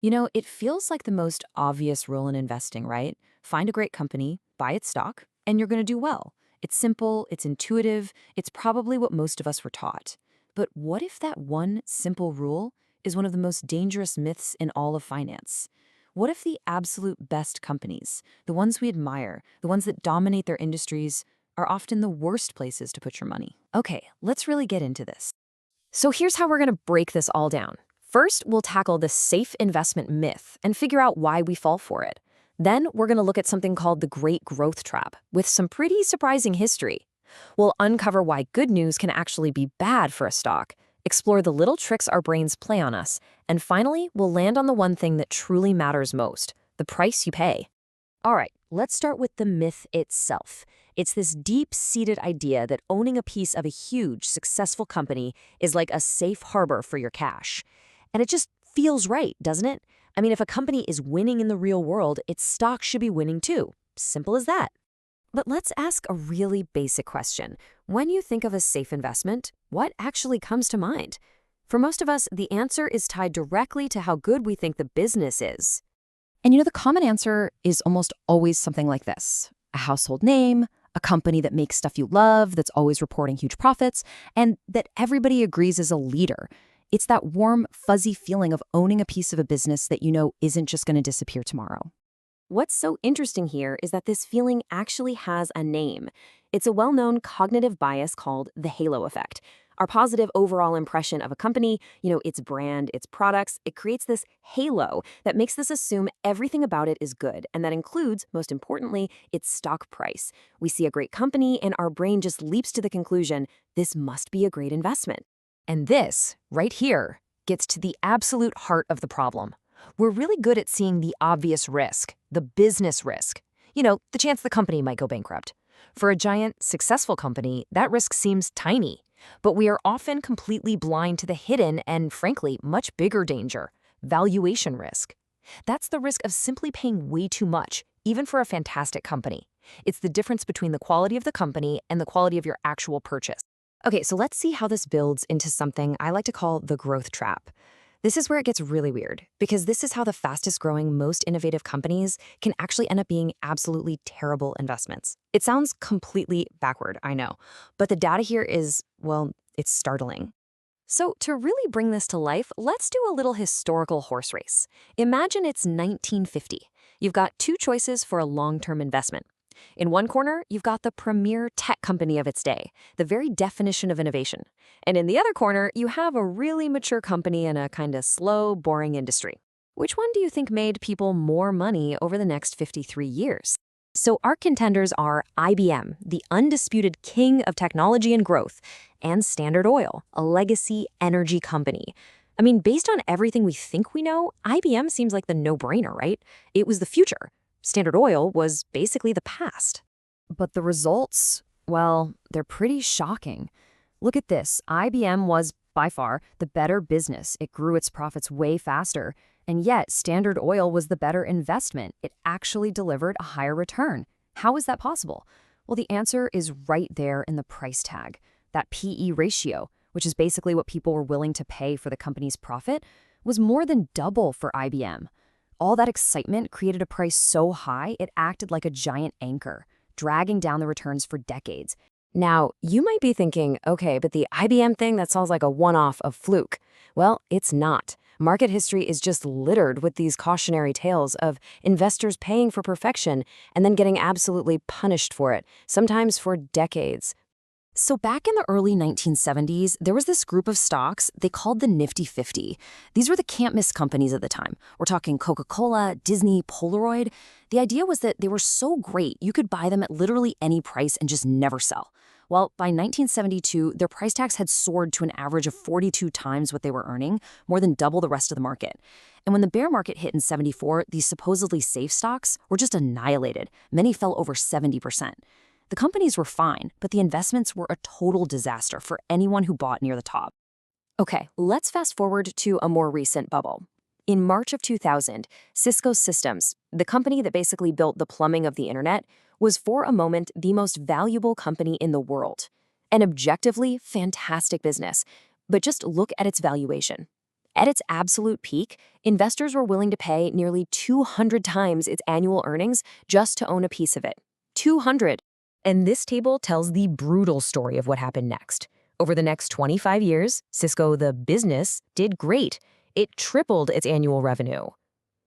It feels like the most obvious rule in investing, right? Find a great company, buy its stock, and you're going to do well. It's simple, it's intuitive, it's probably what most of us were taught. But what if that one simple rule is one of the most dangerous myths in all of finance? What if the absolute best companies, the ones we admire, the ones that dominate their industries, are often the worst places to put your money? Okay, let's really get into this. So here's how we're going to break this all down. First, we'll tackle the safe investment myth and figure out why we fall for it. Then, we're going to look at something called the Great Growth Trap, with some pretty surprising history. We'll uncover why good news can actually be bad for a stock, explore the little tricks our brains play on us, and finally, we'll land on the one thing that truly matters most, the price you pay. All right, let's start with the myth itself. It's this deep-seated idea that owning a piece of a huge, successful company is like a safe harbor for your cash. And it just feels right, doesn't it? I mean, if a company is winning in the real world, its stock should be winning too. Simple as that. But let's ask a really basic question. When you think of a safe investment, what actually comes to mind? For most of us, the answer is tied directly to how good we think the business is. And the common answer is almost always something like this: a household name, a company that makes stuff you love, that's always reporting huge profits, and that everybody agrees is a leader. It's that warm, fuzzy feeling of owning a piece of a business that you know isn't just going to disappear tomorrow. What's so interesting here is that this feeling actually has a name. It's a well-known cognitive bias called the halo effect. Our positive overall impression of a company, its brand, its products, it creates this halo that makes us assume everything about it is good, and that includes, most importantly, its stock price. We see a great company, and our brain just leaps to the conclusion, this must be a great investment. And this, right here, gets to the absolute heart of the problem. We're really good at seeing the obvious risk, the business risk. The chance the company might go bankrupt. For a giant, successful company, that risk seems tiny. But we are often completely blind to the hidden and, frankly, much bigger danger: valuation risk. That's the risk of simply paying way too much, even for a fantastic company. It's the difference between the quality of the company and the quality of your actual purchase. Okay, so let's see how this builds into something I like to call the growth trap. This is where it gets really weird, because this is how the fastest growing, most innovative companies can actually end up being absolutely terrible investments. It sounds completely backward, I know, but the data here is, well, it's startling. So to really bring this to life, let's do a little historical horse race. Imagine it's 1950. You've got two choices for a long-term investment. In one corner, you've got the premier tech company of its day, the very definition of innovation. And in the other corner, you have a really mature company in a kind of slow, boring industry. Which one do you think made people more money over the next 53 years? So our contenders are IBM, the undisputed king of technology and growth, and Standard Oil, a legacy energy company. I mean, based on everything we think we know, IBM seems like the no-brainer, right? It was the future. Standard Oil was basically the past. But the results, well, they're pretty shocking. Look at this. IBM was, by far, the better business. It grew its profits way faster. And yet, Standard Oil was the better investment. It actually delivered a higher return. How is that possible? Well, the answer is right there in the price tag. That PE ratio, which is basically what people were willing to pay for the company's profit, was more than double for IBM. All that excitement created a price so high it acted like a giant anchor, dragging down the returns for decades. Now, you might be thinking, okay, but the IBM thing, that sounds like a one-off, a fluke. Well, it's not. Market history is just littered with these cautionary tales of investors paying for perfection and then getting absolutely punished for it, sometimes for decades. So back in the early 1970s, there was this group of stocks they called the Nifty 50. These were the can't-miss companies at the time. We're talking Coca-Cola, Disney, Polaroid. The idea was that they were so great, you could buy them at literally any price and just never sell. Well, by 1972, their price tags had soared to an average of 42 times what they were earning, more than double the rest of the market. And when the bear market hit in '74, these supposedly safe stocks were just annihilated. Many fell over 70%. The companies were fine, but the investments were a total disaster for anyone who bought near the top. Okay, let's fast forward to a more recent bubble. In March of 2000, Cisco Systems, the company that basically built the plumbing of the internet, was for a moment the most valuable company in the world. An objectively fantastic business, but just look at its valuation. At its absolute peak, investors were willing to pay nearly 200 times its annual earnings just to own a piece of it. 200. And this table tells the brutal story of what happened next. Over the next 25 years, Cisco, the business, did great. It tripled its annual revenue.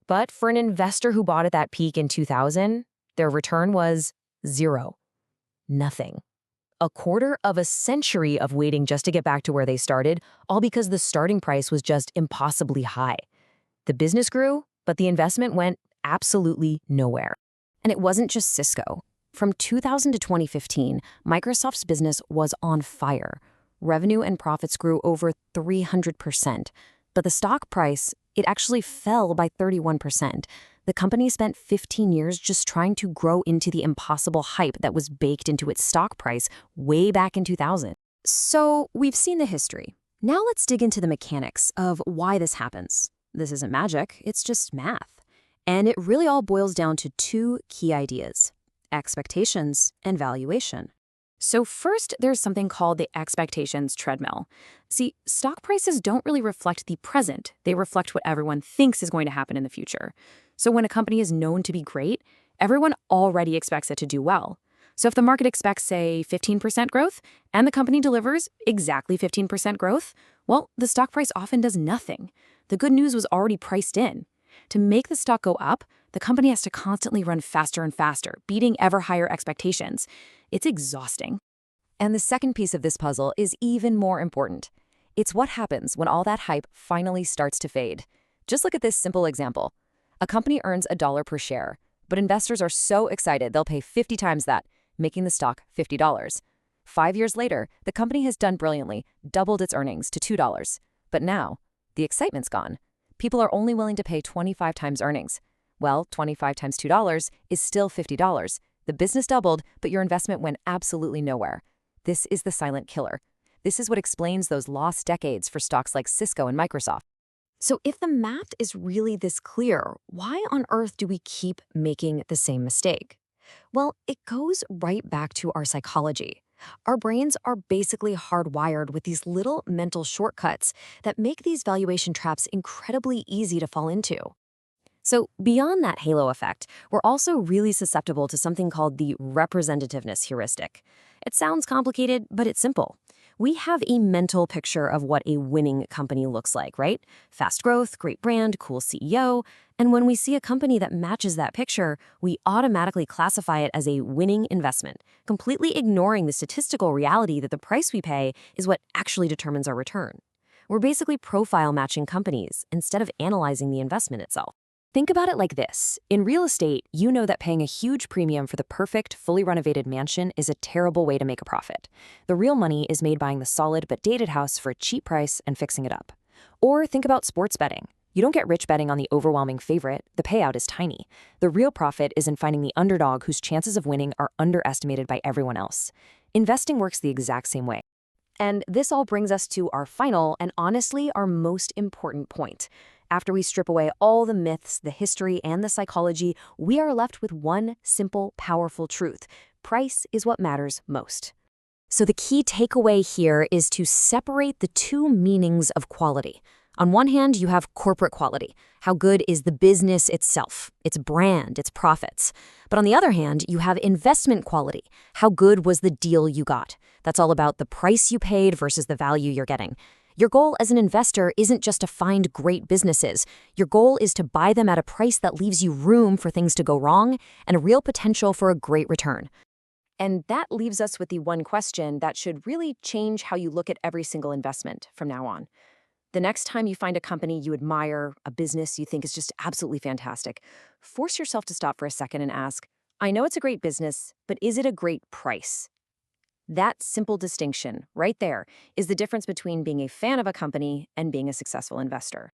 But for an investor who bought at that peak in 2000, their return was zero. Nothing. A quarter of a century of waiting just to get back to where they started, all because the starting price was just impossibly high. The business grew, but the investment went absolutely nowhere. And it wasn't just Cisco. From 2000 to 2015, Microsoft's business was on fire. Revenue and profits grew over 300%. But the stock price, it actually fell by 31%. The company spent 15 years just trying to grow into the impossible hype that was baked into its stock price way back in 2000. So we've seen the history. Now let's dig into the mechanics of why this happens. This isn't magic, it's just math. And it really all boils down to two key ideas: expectations and valuation. So first, there's something called the expectations treadmill. See, stock prices don't really reflect the present. They reflect what everyone thinks is going to happen in the future. So when a company is known to be great, everyone already expects it to do well. So if the market expects, say, 15% growth, and the company delivers exactly 15% growth, well, the stock price often does nothing. The good news was already priced in. To make the stock go up, the company has to constantly run faster and faster, beating ever higher expectations. It's exhausting. And the second piece of this puzzle is even more important. It's what happens when all that hype finally starts to fade. Just look at this simple example. A company earns $1 per share, but investors are so excited they'll pay 50 times that, making the stock $50. 5 years later, the company has done brilliantly, doubled its earnings to $2. But now, the excitement's gone. People are only willing to pay 25 times earnings. Well, 25 times $2 is still $50. The business doubled, but your investment went absolutely nowhere. This is the silent killer. This is what explains those lost decades for stocks like Cisco and Microsoft. So if the math is really this clear, why on earth do we keep making the same mistake? Well, it goes right back to our psychology. Our brains are basically hardwired with these little mental shortcuts that make these valuation traps incredibly easy to fall into. So beyond that halo effect, we're also really susceptible to something called the representativeness heuristic. It sounds complicated, but it's simple. We have a mental picture of what a winning company looks like, right? Fast growth, great brand, cool CEO. And when we see a company that matches that picture, we automatically classify it as a winning investment, completely ignoring the statistical reality that the price we pay is what actually determines our return. We're basically profile matching companies instead of analyzing the investment itself. Think about it like this. In real estate, you know that paying a huge premium for the perfect, fully renovated mansion is a terrible way to make a profit. The real money is made buying the solid but dated house for a cheap price and fixing it up. Or think about sports betting. You don't get rich betting on the overwhelming favorite. The payout is tiny. The real profit is in finding the underdog whose chances of winning are underestimated by everyone else. Investing works the exact same way. And this all brings us to our final and honestly our most important point. After we strip away all the myths, the history, and the psychology, we are left with one simple, powerful truth. Price is what matters most. So the key takeaway here is to separate the two meanings of quality. On one hand, you have corporate quality. How good is the business itself, its brand, its profits? But on the other hand, you have investment quality. How good was the deal you got? That's all about the price you paid versus the value you're getting. Your goal as an investor isn't just to find great businesses. Your goal is to buy them at a price that leaves you room for things to go wrong and a real potential for a great return. And that leaves us with the one question that should really change how you look at every single investment from now on. The next time you find a company you admire, a business you think is just absolutely fantastic, force yourself to stop for a second and ask, I know it's a great business, but is it a great price? That simple distinction right there is the difference between being a fan of a company and being a successful investor.